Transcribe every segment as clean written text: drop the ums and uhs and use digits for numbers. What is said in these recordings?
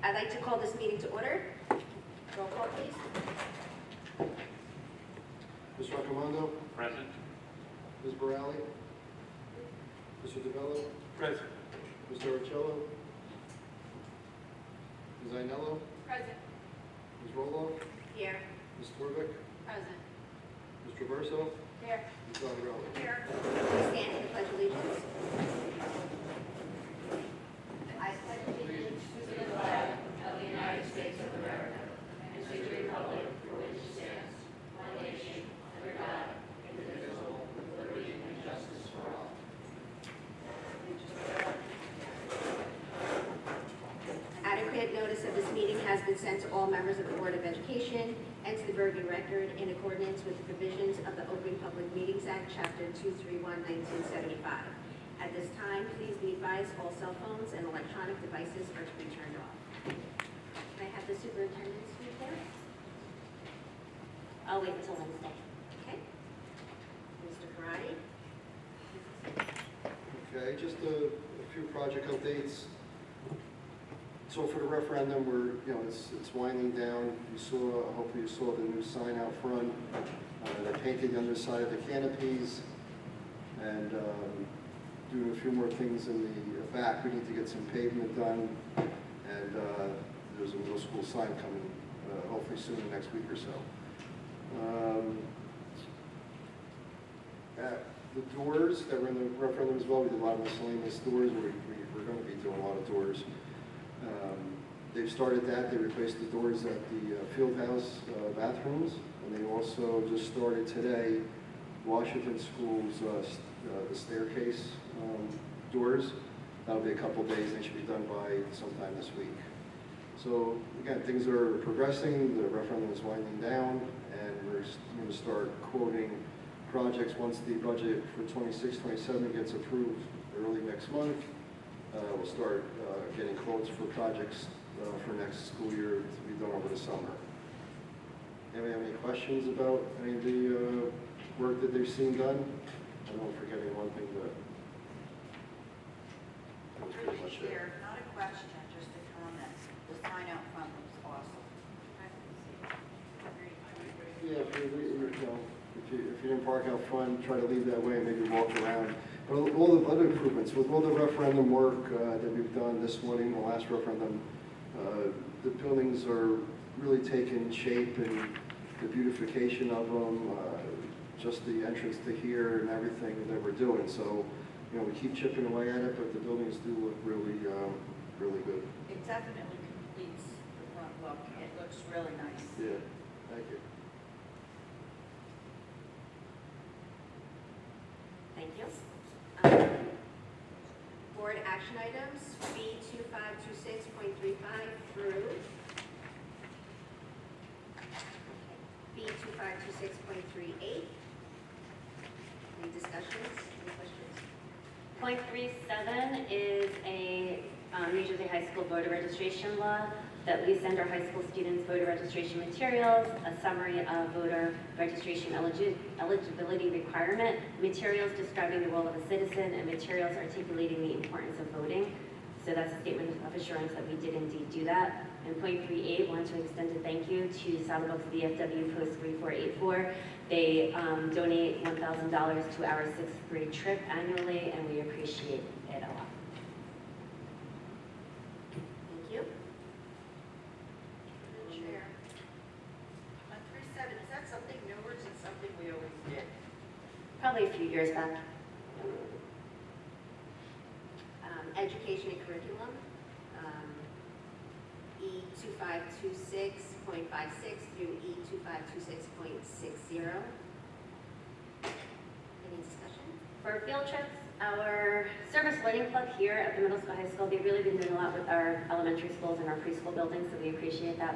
I'd like to call this meeting to order. Roll call, please. Ms. Raccomando? Present. Ms. Borelli? Mr. DeBello? Present. Mr. Arcello? Ms. Ainello? Present. Ms. Roloff? Here. Ms. Torvik? Present. Mr. Verso? Here. Ms. Zagarelli? Here. Please stand for the Pledge of Allegiance. I pledge allegiance to the flag of the United States of America and to the republic for which it stands, one nation, under God, indivisible, with liberty and justice for all. Adequate notice of this meeting has been sent to all members of the Board of Education and to the Bergen Record in accordance with the provisions of the Open Public Meetings Act, Chapter 231, 1975. At this time, please be advised all cell phones and electronic devices are to be turned off. Can I have the superintendent's report? I'll wait until Wednesday. Okay. Mr. Karati? Okay, just a few project updates. So for the referendum, it's winding down. You saw, hopefully you saw the new sign out front. They painted the underside of the canopies and doing a few more things in the back. We need to get some pavement done, and there's a middle school sign coming hopefully soon, the next week or so. The doors that were in the referendum as well, we did a lot of miscellaneous doors. We're going to be doing a lot of doors. They've started that. They replaced the doors at the field house bathrooms, and they also just started today Washington School's the staircase doors. That'll be a couple days. They should be done by sometime this week. So again, things are progressing. The referendum is winding down, and we're going to start quoting projects once the budget for 26-27 gets approved early next month. We'll start getting quotes for projects for next school year to be done over the summer. Anybody have any questions about any of the work that they've seen done? I know I'm forgetting one thing, but that was pretty much it. Chair, not a question, just a comment. The sign out front looks awesome. Yeah, if you didn't park out front, try to leave that way and maybe walk around. But all the other improvements, with all the referendum work that we've done this morning, the last referendum, the buildings are really taking shape, and the beautification of them, just the entrance to here and everything that we're doing. So, we keep chipping away at it, but the buildings do look really, really good. It definitely completes the front look. It looks really nice. Yeah, thank you. Thank you. Board action items, B2526.35 through B2526.38. Any discussions, any questions? Point 37 is a New Jersey High School voter registration law that we send our high school students voter registration materials, a summary of voter registration eligibility requirement, materials describing the role of a citizen, and materials articulating the importance of voting. So that's a statement of assurance that we did indeed do that. And point 38, want to extend a thank you to Saddlebuck's VFW Post 3484. They donate $1,000 to our 6th grade trip annually, and we appreciate it a lot. Thank you. Chair. On 37, is that something new or is it something we always did? Probably a few years back. Education and curriculum, E2526.56 through E2526.60. Any discussion? For field trips, our service learning club here at the middle school, high school, they've really been doing a lot with our elementary schools and our preschool buildings, so we appreciate that.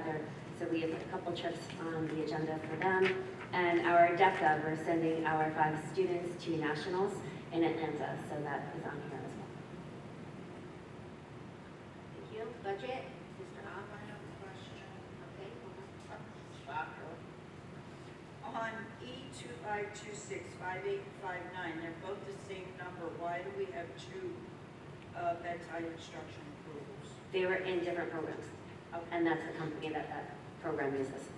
So we have a couple trips on the agenda for them. And our DECA, we're sending our 5 students to nationals in Atlanta, so that is on here as well. Thank you. Budget, Mr. I Hahn? have a question. Okay, hold on. Shocker. On E25265859, they're both the same number. Why do we have 2 bedtime instruction approvals? They were in different programs. and that's the company that that program uses.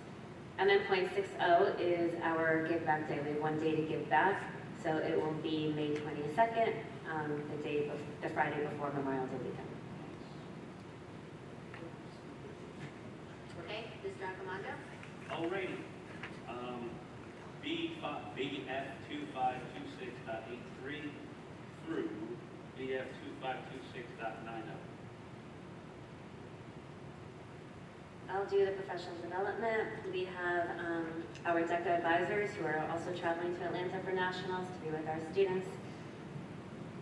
And then .60 is our Give Back Day. We have one day to give back, so it will be May 22nd, the Friday before Memorial Day weekend. Okay, Mr. Accomando? Alrighty. BF2526.83 through BF2526.90. I'll do the professional development. We have our DECA advisors who are also traveling to Atlanta for nationals to be with our students.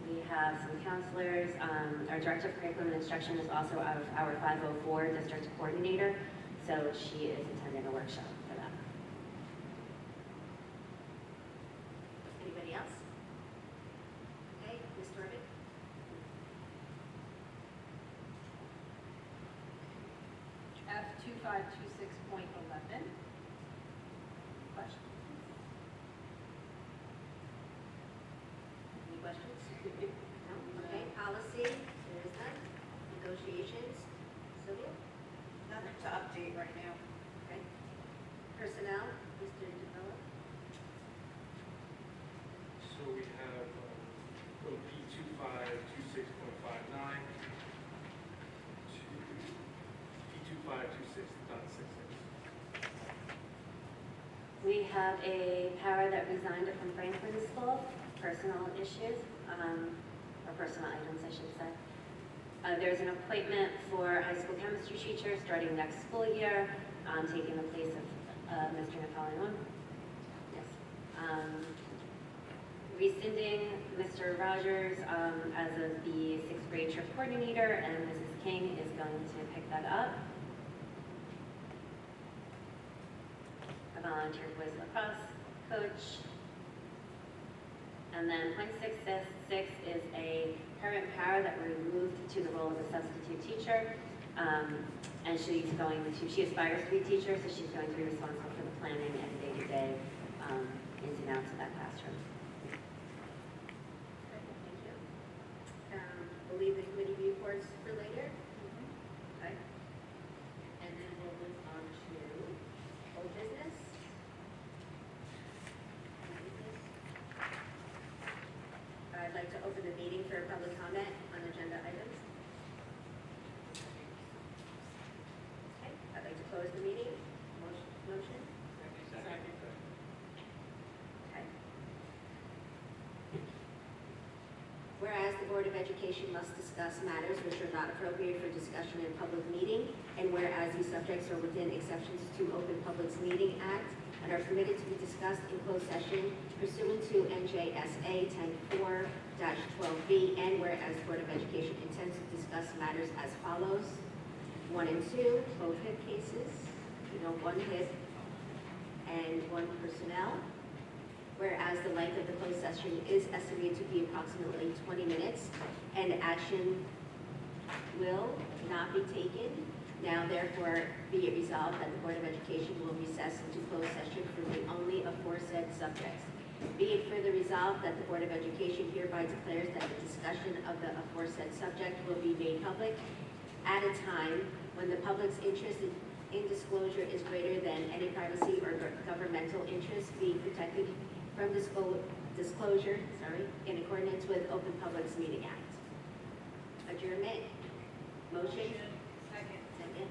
We have some counselors. Our director of curriculum and instruction is also our 504 district coordinator, so she is attending a workshop for that. Anybody else? Okay, Ms. Dorgan? F2526.11. Questions? Any questions? No? Okay, policy, there is none. Negotiations, Sylvia? Nothing to update right now. Okay. Personnel, Mr. DeVello? So we have P2526.59 to P2526.66. We have a para that resigned from Franklin School, personal issues, or personal items, I should say. There's an appointment for high school chemistry teacher starting next school year, taking the place of Mr. Napoleon. Yes. Rescinding Mr. Rogers as of the 6th grade trip coordinator, and Mrs. King is going to pick that up. A volunteer boys lacrosse coach. And then .66 is a current para that we removed to the role of a substitute teacher. And she aspires to be a teacher, so she's going to be responsible for the planning and day-to-day ins and outs of that classroom. Okay, thank you. We'll leave the committee reports for later. Okay. And then we'll move on to old business. I'd like to open the meeting for public comment on agenda items. Okay, I'd like to close the meeting. Motion? Okay. Whereas the Board of Education must discuss matters which are not appropriate for discussion in public meeting, and whereas these subjects are within exceptions to Open Publics Meeting Act and are permitted to be discussed in closed session pursuant to NJSA 10.4-12B, and whereas the Board of Education intends to discuss matters as follows. 1 and 2, both HIP cases, one HIP and one personnel. Whereas the length of the closed session is estimated to be approximately 20 minutes, and action will not be taken. Now therefore be it resolved that the Board of Education will recess into closed session for the only aforesaid subjects. Be it further resolved that the Board of Education hereby declares that the discussion of the aforesaid subject will be made public at a time when the public's interest in disclosure is greater than any privacy or governmental interest being protected from disclosure, in accordance with Open Publics Meeting Act. Adjournment. Motion? Second. Second.